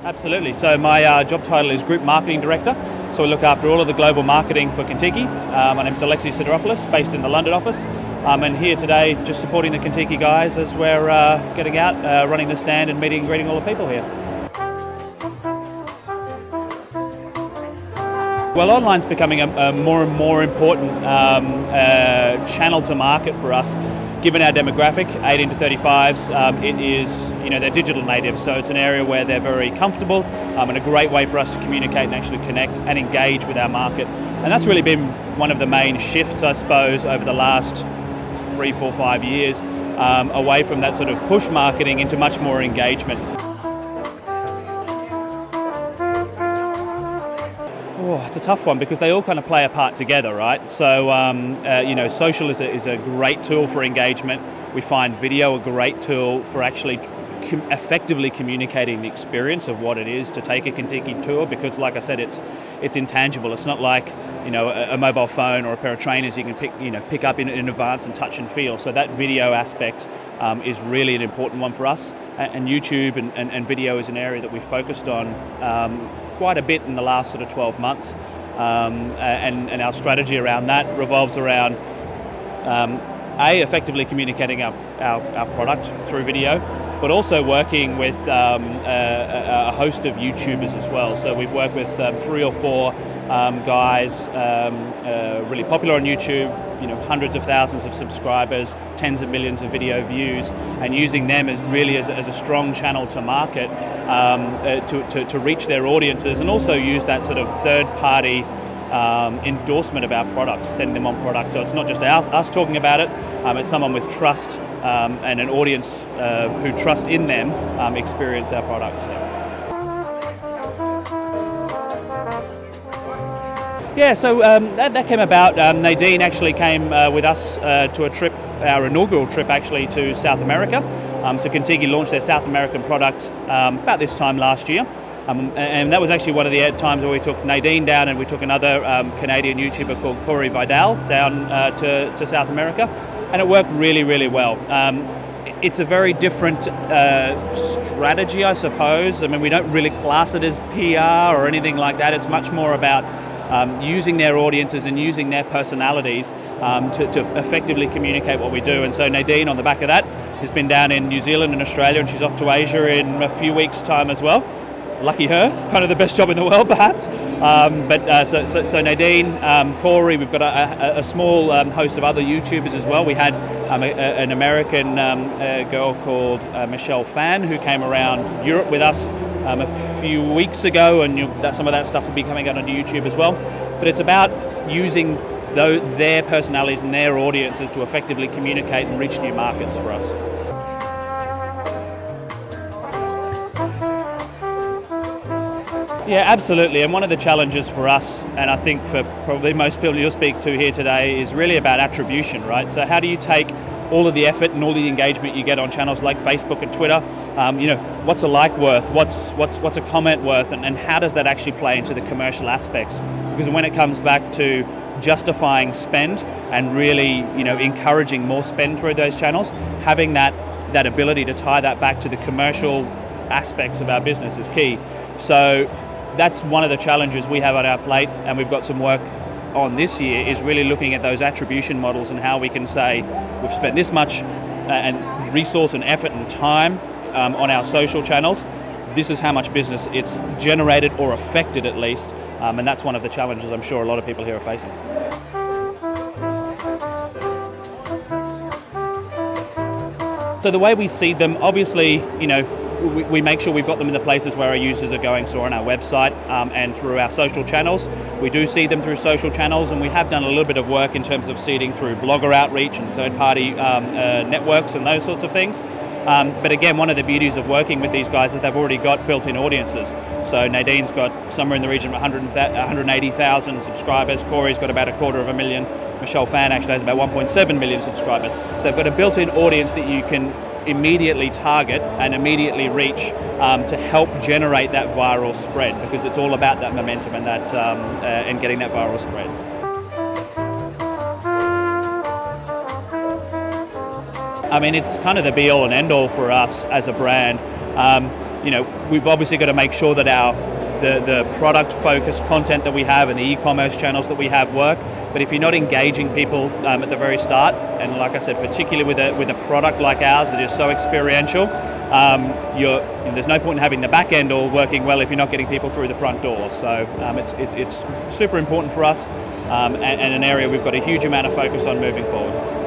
Absolutely. So my job title is Group Marketing Director. So I look after all of the global marketing for Contiki. My name is Alexis Sitaropoulos, based in the London office. And here today just supporting the Contiki guys as we're getting out, running the stand and meeting and greeting all the people here. Well, online's becoming a more and more important channel to market for us. Given our demographic, 18 to 35s, it is, they're digital natives, so it's an area where they're very comfortable and a great way for us to communicate and actually connect and engage with our market. And that's really been one of the main shifts, I suppose, over the last 3, 4, 5 years, away from that sort of push marketing into much more engagement. Oh, it's a tough one because they all kind of play a part together, right? So, social is a great tool for engagement. We find video a great tool for actually effectively communicating the experience of what it is to take a Contiki tour, because, like I said, it's intangible. It's not like a mobile phone or a pair of trainers you can pick up in advance and touch and feel. So that video aspect is really an important one for us. And YouTube and video is an area that we've focused on quite a bit in the last sort of 12 months, and our strategy around that revolves around effectively communicating our product through video, but also working with a host of YouTubers as well. So we've worked with 3 or 4 guys really popular on YouTube, hundreds of thousands of subscribers, tens of millions of video views, and using them as a strong channel to market, to reach their audiences, and also use that sort of third-party endorsement of our product, sending them on product. So it's not just us talking about it, it's someone with trust and an audience who trust in them experience our product. Yeah, so that came about. Nadine actually came with us to a trip, our inaugural trip actually, to South America. So Contiki launched their South American product about this time last year. And that was actually one of the times where we took Nadine down, and we took another Canadian YouTuber called Corey Vidal down to South America, and it worked really, really well. It's a very different strategy, I suppose. I mean, we don't really class it as PR or anything like that. It's much more about using their audiences and using their personalities to effectively communicate what we do. And so Nadine, on the back of that, has been down in New Zealand and Australia, and she's off to Asia in a few weeks' time as well. Lucky her, kind of the best job in the world, perhaps. So Nadine, Corey, we've got a small host of other YouTubers as well. We had an American girl called Michelle Fan, who came around Europe with us a few weeks ago, and some of that stuff will be coming out on YouTube as well. But it's about using their personalities and their audiences to effectively communicate and reach new markets for us. Yeah, absolutely. And one of the challenges for us, and I think for probably most people you'll speak to here today, is really about attribution, right? So how do you take all of the effort and all the engagement you get on channels like Facebook and Twitter? What's a like worth? What's a comment worth? And how does that actually play into the commercial aspects? Because when it comes back to justifying spend and really, encouraging more spend through those channels, having that ability to tie that back to the commercial aspects of our business is key. So that's one of the challenges we have on our plate, and we've got some work on this year, is really looking at those attribution models and how we can say we've spent this much and resource and effort and time on our social channels. This is how much business it's generated or affected, at least, and that's one of the challenges I'm sure a lot of people here are facing. So the way we see them, obviously, we make sure we've got them in the places where our users are going, so on our website and through our social channels. We do see them through social channels, and we have done a little bit of work in terms of seeding through blogger outreach and third-party networks and those sorts of things. But again, one of the beauties of working with these guys is they've already got built-in audiences. So Nadine's got somewhere in the region of 180,000 subscribers. Corey's got about 250,000. Michelle Fan actually has about 1.7 million subscribers. So they've got a built-in audience that you can immediately target and immediately reach to help generate that viral spread, because it's all about that momentum and that and getting that viral spread. I mean, it's kind of the be-all and end-all for us as a brand. We've obviously got to make sure that the product-focused content that we have and the e-commerce channels that we have work. But if you're not engaging people at the very start, and like I said, particularly with a product like ours that is so experiential, there's no point in having the back end all working well if you're not getting people through the front door. So it's super important for us, and an area we've got a huge amount of focus on moving forward.